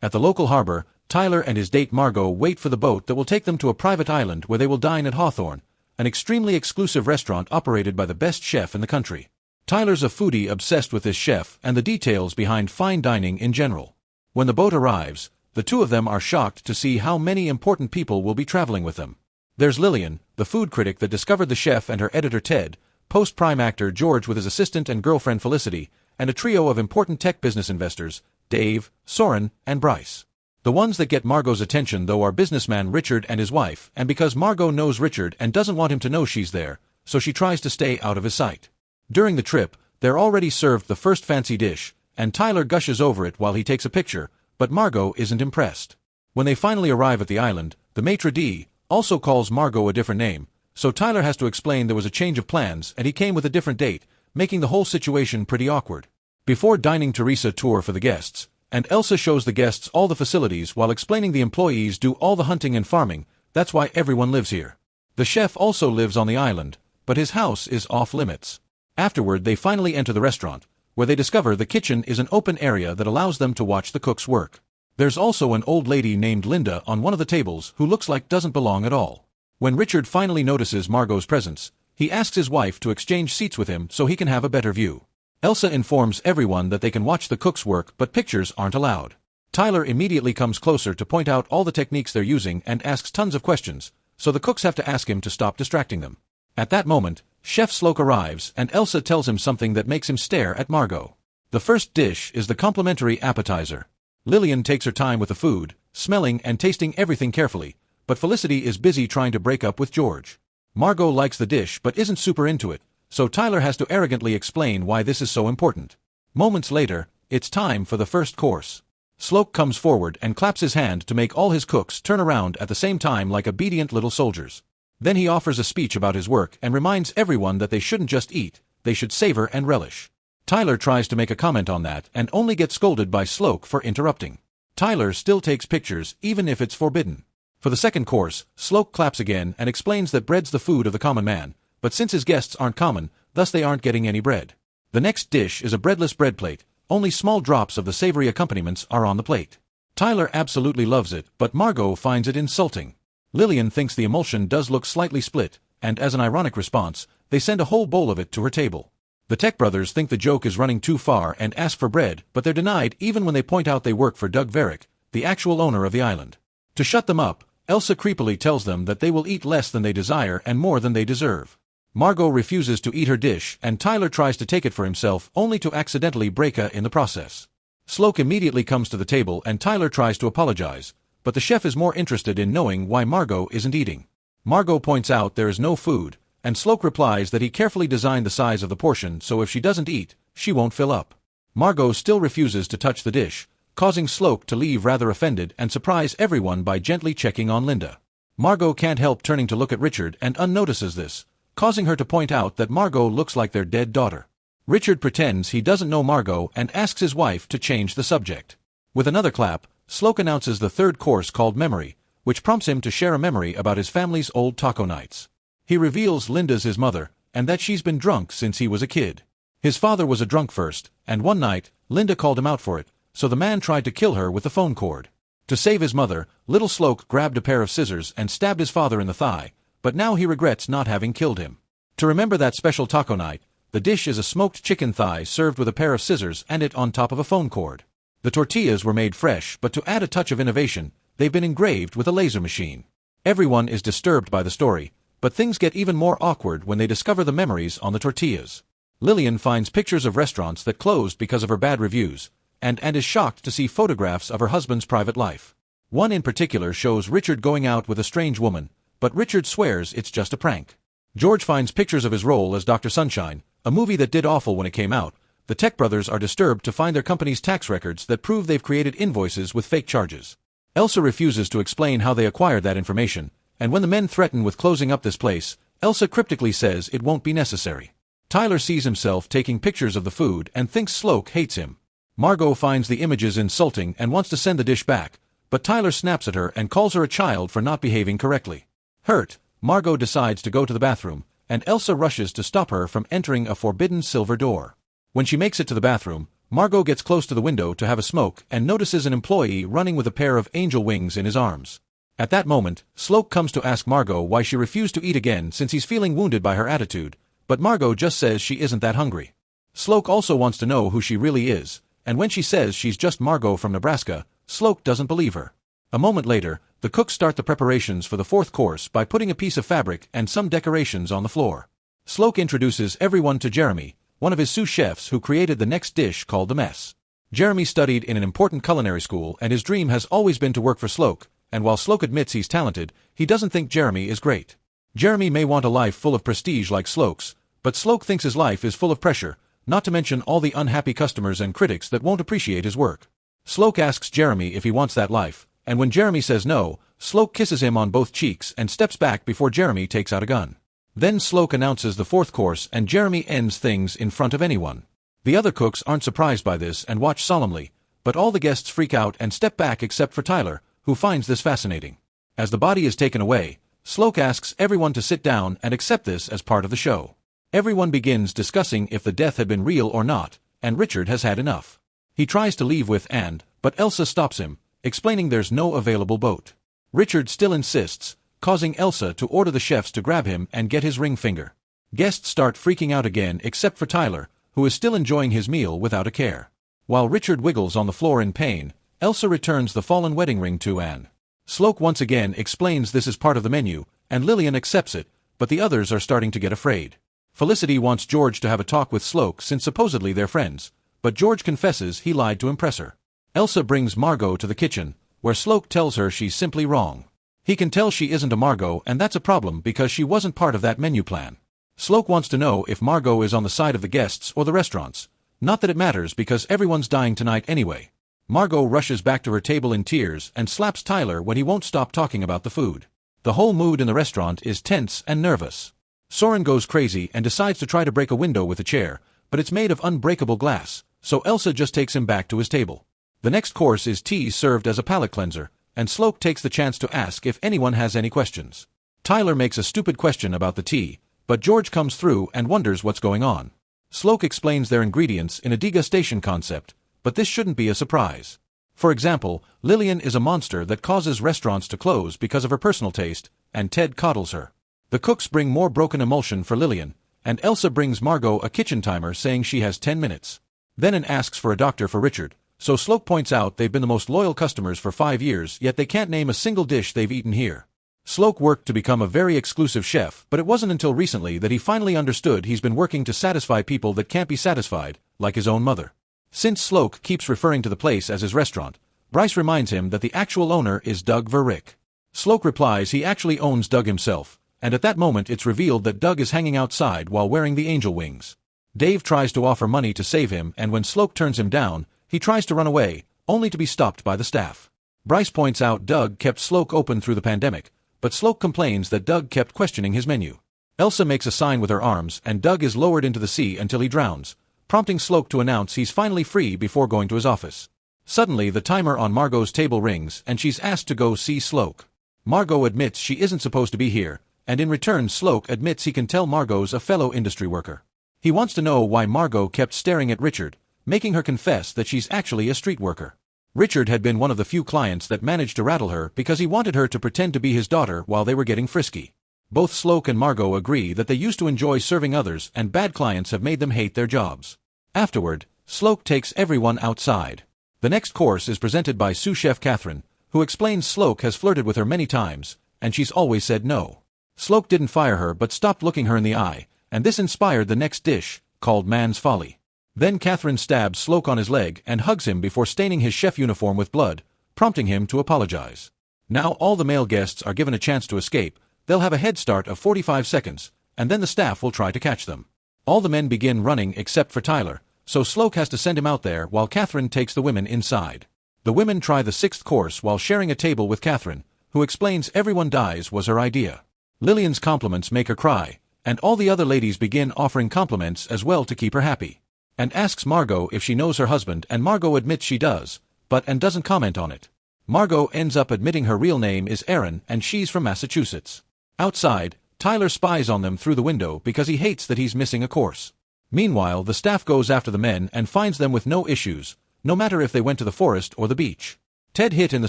At the local harbor, Tyler and his date Margot wait for the boat that will take them to a private island where they will dine at Hawthorne, an extremely exclusive restaurant operated by the best chef in the country. Tyler's a foodie obsessed with this chef and the details behind fine dining in general. When the boat arrives, the two of them are shocked to see how many important people will be traveling with them. There's Lillian, the food critic that discovered the chef, and her editor Ted, post-prime actor George with his assistant and girlfriend Felicity, and a trio of important tech business investors, Dave, Soren, and Bryce. The ones that get Margot's attention though are businessman Richard and his wife, and because Margot knows Richard and doesn't want him to know she's there, so she tries to stay out of his sight. During the trip, they're already served the first fancy dish, and Tyler gushes over it while he takes a picture, but Margot isn't impressed. When they finally arrive at the island, the maitre d' also calls Margot a different name, so Tyler has to explain there was a change of plans and he came with a different date, making the whole situation pretty awkward. Before dining, Teresa tour for the guests, and Elsa shows the guests all the facilities while explaining the employees do all the hunting and farming, that's why everyone lives here. The chef also lives on the island, but his house is off limits. Afterward they finally enter the restaurant, where they discover the kitchen is an open area that allows them to watch the cooks work. There's also an old lady named Linda on one of the tables who looks like doesn't belong at all. When Richard finally notices Margot's presence, he asks his wife to exchange seats with him so he can have a better view. Elsa informs everyone that they can watch the cooks work but pictures aren't allowed. Tyler immediately comes closer to point out all the techniques they're using and asks tons of questions, so the cooks have to ask him to stop distracting them. At that moment, Chef Slowik arrives and Elsa tells him something that makes him stare at Margot. The first dish is the complimentary appetizer. Lillian takes her time with the food, smelling and tasting everything carefully, but Felicity is busy trying to break up with George. Margot likes the dish but isn't super into it, so Tyler has to arrogantly explain why this is so important. Moments later, it's time for the first course. Slowik comes forward and claps his hand to make all his cooks turn around at the same time like obedient little soldiers. Then he offers a speech about his work and reminds everyone that they shouldn't just eat, they should savor and relish. Tyler tries to make a comment on that and only gets scolded by Slowik for interrupting. Tyler still takes pictures even if it's forbidden. For the second course, Slowik claps again and explains that bread's the food of the common man, but since his guests aren't common, thus they aren't getting any bread. The next dish is a breadless bread plate, only small drops of the savory accompaniments are on the plate. Tyler absolutely loves it, but Margot finds it insulting. Lillian thinks the emulsion does look slightly split, and as an ironic response, they send a whole bowl of it to her table. The Tech brothers think the joke is running too far and ask for bread, but they're denied even when they point out they work for Doug Varick, the actual owner of the island. To shut them up, Elsa creepily tells them that they will eat less than they desire and more than they deserve. Margot refuses to eat her dish and Tyler tries to take it for himself only to accidentally break her in the process. Slowik immediately comes to the table and Tyler tries to apologize, but the chef is more interested in knowing why Margot isn't eating. Margot points out there is no food, and Slowik replies that he carefully designed the size of the portion so if she doesn't eat, she won't fill up. Margot still refuses to touch the dish, causing Slowik to leave rather offended and surprise everyone by gently checking on Linda. Margot can't help turning to look at Richard and unnotices this, causing her to point out that Margot looks like their dead daughter. Richard pretends he doesn't know Margot and asks his wife to change the subject. With another clap, Slowik announces the third course called Memory, which prompts him to share a memory about his family's old taco nights. He reveals Linda's his mother, and that she's been drunk since he was a kid. His father was a drunk first, and one night, Linda called him out for it, so the man tried to kill her with the phone cord. To save his mother, little Slowik grabbed a pair of scissors and stabbed his father in the thigh, but now he regrets not having killed him. To remember that special taco night, the dish is a smoked chicken thigh served with a pair of scissors and it on top of a phone cord. The tortillas were made fresh, but to add a touch of innovation, they've been engraved with a laser machine. Everyone is disturbed by the story, but things get even more awkward when they discover the memories on the tortillas. Lillian finds pictures of restaurants that closed because of her bad reviews, and is shocked to see photographs of her husband's private life. One in particular shows Richard going out with a strange woman, but Richard swears it's just a prank. George finds pictures of his role as Dr. Sunshine, a movie that did awful when it came out. The Tech brothers are disturbed to find their company's tax records that prove they've created invoices with fake charges. Elsa refuses to explain how they acquired that information, and when the men threaten with closing up this place, Elsa cryptically says it won't be necessary. Tyler sees himself taking pictures of the food and thinks Slowik hates him. Margot finds the images insulting and wants to send the dish back, but Tyler snaps at her and calls her a child for not behaving correctly. Hurt, Margot decides to go to the bathroom, and Elsa rushes to stop her from entering a forbidden silver door. When she makes it to the bathroom, Margot gets close to the window to have a smoke and notices an employee running with a pair of angel wings in his arms. At that moment, Slowik comes to ask Margot why she refused to eat again since he's feeling wounded by her attitude, but Margot just says she isn't that hungry. Slowik also wants to know who she really is, and when she says she's just Margot from Nebraska, Slowik doesn't believe her. A moment later, the cooks start the preparations for the fourth course by putting a piece of fabric and some decorations on the floor. Slowik introduces everyone to Jeremy, one of his sous chefs who created the next dish called the mess. Jeremy studied in an important culinary school and his dream has always been to work for Slowik, and while Slowik admits he's talented, he doesn't think Jeremy is great. Jeremy may want a life full of prestige like Slowik's, but Slowik thinks his life is full of pressure, not to mention all the unhappy customers and critics that won't appreciate his work. Slowik asks Jeremy if he wants that life, and when Jeremy says no, Slowik kisses him on both cheeks and steps back before Jeremy takes out a gun. Then Slowik announces the fourth course and Jeremy ends things in front of anyone. The other cooks aren't surprised by this and watch solemnly, but all the guests freak out and step back except for Tyler, who finds this fascinating. As the body is taken away, Slowik asks everyone to sit down and accept this as part of the show. Everyone begins discussing if the death had been real or not, and Richard has had enough. He tries to leave with Anne, but Elsa stops him, explaining there's no available boat. Richard still insists, causing Elsa to order the chefs to grab him and get his ring finger. Guests start freaking out again except for Tyler, who is still enjoying his meal without a care. While Richard wiggles on the floor in pain, Elsa returns the fallen wedding ring to Anne. Slowik once again explains this is part of the menu, and Lillian accepts it, but the others are starting to get afraid. Felicity wants George to have a talk with Slowik since supposedly they're friends, but George confesses he lied to impress her. Elsa brings Margot to the kitchen, where Slowik tells her she's simply wrong. He can tell she isn't a Margot and that's a problem because she wasn't part of that menu plan. Slowik wants to know if Margot is on the side of the guests or the restaurants. Not that it matters because everyone's dying tonight anyway. Margot rushes back to her table in tears and slaps Tyler when he won't stop talking about the food. The whole mood in the restaurant is tense and nervous. Soren goes crazy and decides to try to break a window with a chair, but it's made of unbreakable glass, so Elsa just takes him back to his table. The next course is tea served as a palate cleanser, and Slowik takes the chance to ask if anyone has any questions. Tyler makes a stupid question about the tea, but George comes through and wonders what's going on. Slowik explains their ingredients in a degustation concept, but this shouldn't be a surprise. For example, Lillian is a monster that causes restaurants to close because of her personal taste, and Ted coddles her. The cooks bring more broken emulsion for Lillian, and Elsa brings Margot a kitchen timer saying she has 10 minutes. Then Anne asks for a doctor for Richard, so Slowik points out they've been the most loyal customers for 5 years yet they can't name a single dish they've eaten here. Slowik worked to become a very exclusive chef, but it wasn't until recently that he finally understood he's been working to satisfy people that can't be satisfied, like his own mother. Since Slowik keeps referring to the place as his restaurant, Bryce reminds him that the actual owner is Doug Verrick. Slowik replies he actually owns Doug himself, and at that moment it's revealed that Doug is hanging outside while wearing the angel wings. Dave tries to offer money to save him and when Slowik turns him down, he tries to run away, only to be stopped by the staff. Bryce points out Doug kept Slowik open through the pandemic, but Slowik complains that Doug kept questioning his menu. Elsa makes a sign with her arms and Doug is lowered into the sea until he drowns, prompting Slowik to announce he's finally free before going to his office. Suddenly the timer on Margot's table rings and she's asked to go see Slowik. Margot admits she isn't supposed to be here, and in return Slowik admits he can tell Margot's a fellow industry worker. He wants to know why Margot kept staring at Richard, making her confess that she's actually a street worker. Richard had been one of the few clients that managed to rattle her because he wanted her to pretend to be his daughter while they were getting frisky. Both Slowik and Margot agree that they used to enjoy serving others and bad clients have made them hate their jobs. Afterward, Slowik takes everyone outside. The next course is presented by sous chef Catherine, who explains Slowik has flirted with her many times, and she's always said no. Slowik didn't fire her but stopped looking her in the eye, and this inspired the next dish, called Man's Folly. Then Catherine stabs Slowik on his leg and hugs him before staining his chef uniform with blood, prompting him to apologize. Now all the male guests are given a chance to escape. They'll have a head start of 45 seconds, and then the staff will try to catch them. All the men begin running except for Tyler, so Slowik has to send him out there while Catherine takes the women inside. The women try the sixth course while sharing a table with Catherine, who explains everyone dies was her idea. Lillian's compliments make her cry, and all the other ladies begin offering compliments as well to keep her happy. And asks Margot if she knows her husband and Margot admits she does, and doesn't comment on it. Margot ends up admitting her real name is Erin and she's from Massachusetts. Outside, Tyler spies on them through the window because he hates that he's missing a course. Meanwhile, the staff goes after the men and finds them with no issues, no matter if they went to the forest or the beach. Ted hid in the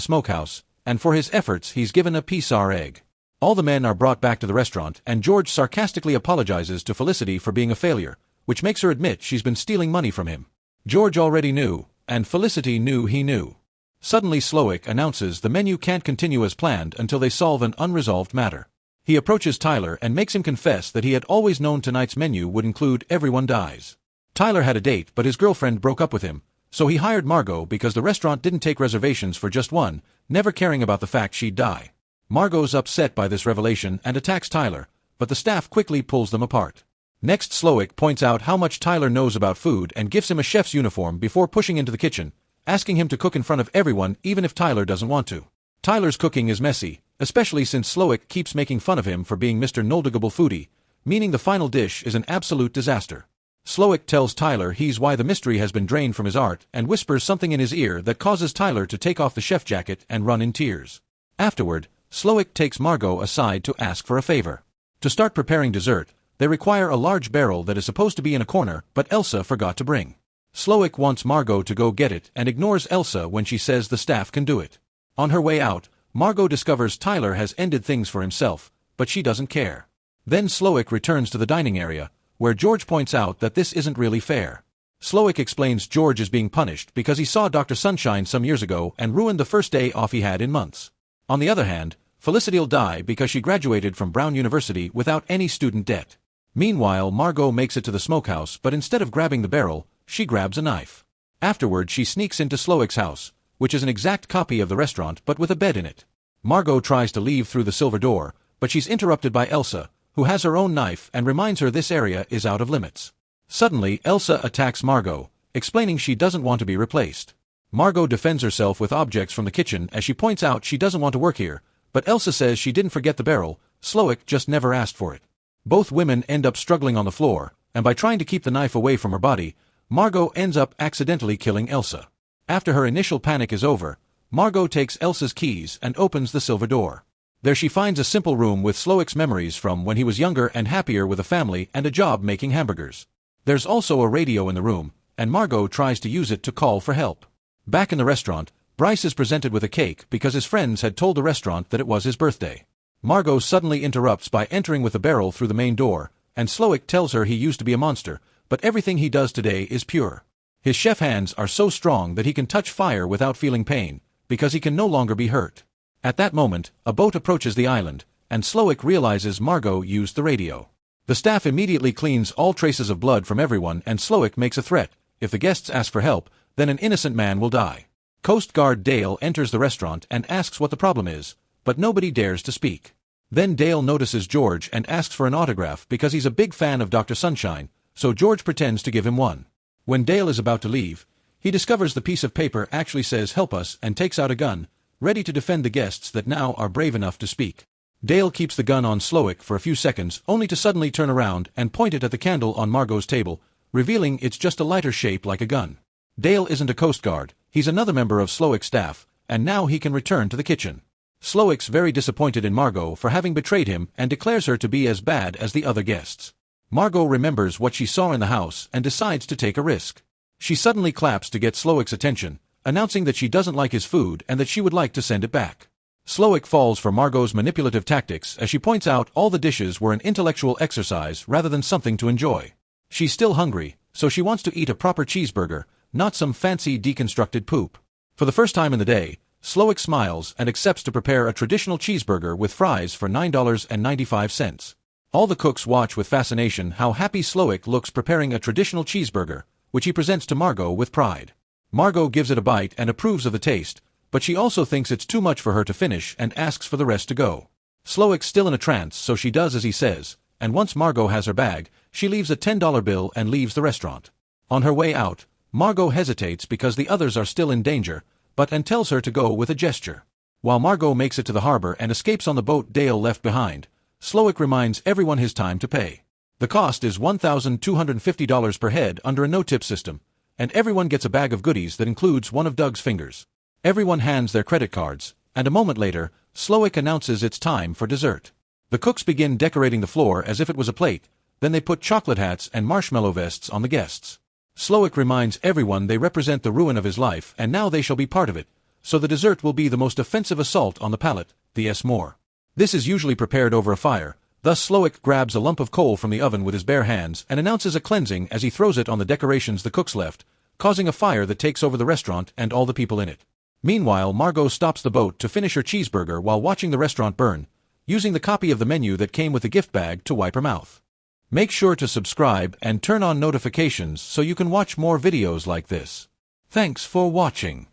smokehouse, and for his efforts he's given a PCR egg. All the men are brought back to the restaurant, and George sarcastically apologizes to Felicity for being a failure, which makes her admit she's been stealing money from him. George already knew, and Felicity knew he knew. Suddenly Slowik announces the menu can't continue as planned until they solve an unresolved matter. He approaches Tyler and makes him confess that he had always known tonight's menu would include everyone dies. Tyler had a date, but his girlfriend broke up with him, so he hired Margot because the restaurant didn't take reservations for just one, never caring about the fact she'd die. Margot's upset by this revelation and attacks Tyler, but the staff quickly pulls them apart. Next, Slowik points out how much Tyler knows about food and gives him a chef's uniform before pushing into the kitchen, asking him to cook in front of everyone even if Tyler doesn't want to. Tyler's cooking is messy, especially since Slowik keeps making fun of him for being Mr. Noldigable Foodie, meaning the final dish is an absolute disaster. Slowik tells Tyler he's why the mystery has been drained from his art and whispers something in his ear that causes Tyler to take off the chef jacket and run in tears. Afterward, Slowik takes Margot aside to ask for a favor. To start preparing dessert, they require a large barrel that is supposed to be in a corner, but Elsa forgot to bring. Slowik wants Margot to go get it and ignores Elsa when she says the staff can do it. On her way out, Margot discovers Tyler has ended things for himself, but she doesn't care. Then Slowik returns to the dining area, where George points out that this isn't really fair. Slowik explains George is being punished because he saw Dr. Sunshine some years ago and ruined the first day off he had in months. On the other hand, Felicity'll die because she graduated from Brown University without any student debt. Meanwhile, Margot makes it to the smokehouse, but instead of grabbing the barrel, she grabs a knife. Afterward, she sneaks into Slowik's house, which is an exact copy of the restaurant but with a bed in it. Margot tries to leave through the silver door, but she's interrupted by Elsa, who has her own knife and reminds her this area is out of limits. Suddenly, Elsa attacks Margot, explaining she doesn't want to be replaced. Margot defends herself with objects from the kitchen as she points out she doesn't want to work here, but Elsa says she didn't forget the barrel, Slowik just never asked for it. Both women end up struggling on the floor, and by trying to keep the knife away from her body, Margot ends up accidentally killing Elsa. After her initial panic is over, Margot takes Elsa's keys and opens the silver door. There she finds a simple room with Slowik's memories from when he was younger and happier with a family and a job making hamburgers. There's also a radio in the room, and Margot tries to use it to call for help. Back in the restaurant, Bryce is presented with a cake because his friends had told the restaurant that it was his birthday. Margot suddenly interrupts by entering with a barrel through the main door, and Slowik tells her he used to be a monster, but everything he does today is pure. His chef hands are so strong that he can touch fire without feeling pain, because he can no longer be hurt. At that moment, a boat approaches the island, and Slowik realizes Margot used the radio. The staff immediately cleans all traces of blood from everyone, and Slowik makes a threat: if the guests ask for help, then an innocent man will die. Coast Guard Dale enters the restaurant and asks what the problem is, but nobody dares to speak. Then Dale notices George and asks for an autograph because he's a big fan of Dr. Sunshine, so George pretends to give him one. When Dale is about to leave, he discovers the piece of paper actually says "Help us" and takes out a gun, ready to defend the guests that now are brave enough to speak. Dale keeps the gun on Slowik for a few seconds, only to suddenly turn around and point it at the candle on Margot's table, revealing it's just a lighter shape like a gun. Dale isn't a Coast Guard, he's another member of Slowik's staff, and now he can return to the kitchen. Slowik's very disappointed in Margot for having betrayed him and declares her to be as bad as the other guests. Margot remembers what she saw in the house and decides to take a risk. She suddenly claps to get Slowik's attention, announcing that she doesn't like his food and that she would like to send it back. Slowik falls for Margot's manipulative tactics as she points out all the dishes were an intellectual exercise rather than something to enjoy. She's still hungry, so she wants to eat a proper cheeseburger, not some fancy deconstructed poop. For the first time in the day, Slowik smiles and accepts to prepare a traditional cheeseburger with fries for $9.95. All the cooks watch with fascination how happy Slowik looks preparing a traditional cheeseburger, which he presents to Margot with pride. Margot gives it a bite and approves of the taste, but she also thinks it's too much for her to finish and asks for the rest to go. Slowik's still in a trance, so she does as he says, and once Margot has her bag, she leaves a $10 bill and leaves the restaurant. On her way out, Margot hesitates because the others are still in danger, and tells her to go with a gesture. While Margot makes it to the harbor and escapes on the boat Dale left behind, Slowik reminds everyone his time to pay. The cost is $1,250 per head under a no-tip system, and everyone gets a bag of goodies that includes one of Doug's fingers. Everyone hands their credit cards, and a moment later, Slowik announces it's time for dessert. The cooks begin decorating the floor as if it was a plate, Then they put chocolate hats and marshmallow vests on the guests. Slowik reminds everyone they represent the ruin of his life and now they shall be part of it, so the dessert will be the most offensive assault on the palate, the S-more. This is usually prepared over a fire, thus Slowik grabs a lump of coal from the oven with his bare hands and announces a cleansing as he throws it on the decorations the cooks left, causing a fire that takes over the restaurant and all the people in it. Meanwhile, Margot stops the boat to finish her cheeseburger while watching the restaurant burn, using the copy of the menu that came with the gift bag to wipe her mouth. Make sure to subscribe and turn on notifications so you can watch more videos like this. Thanks for watching.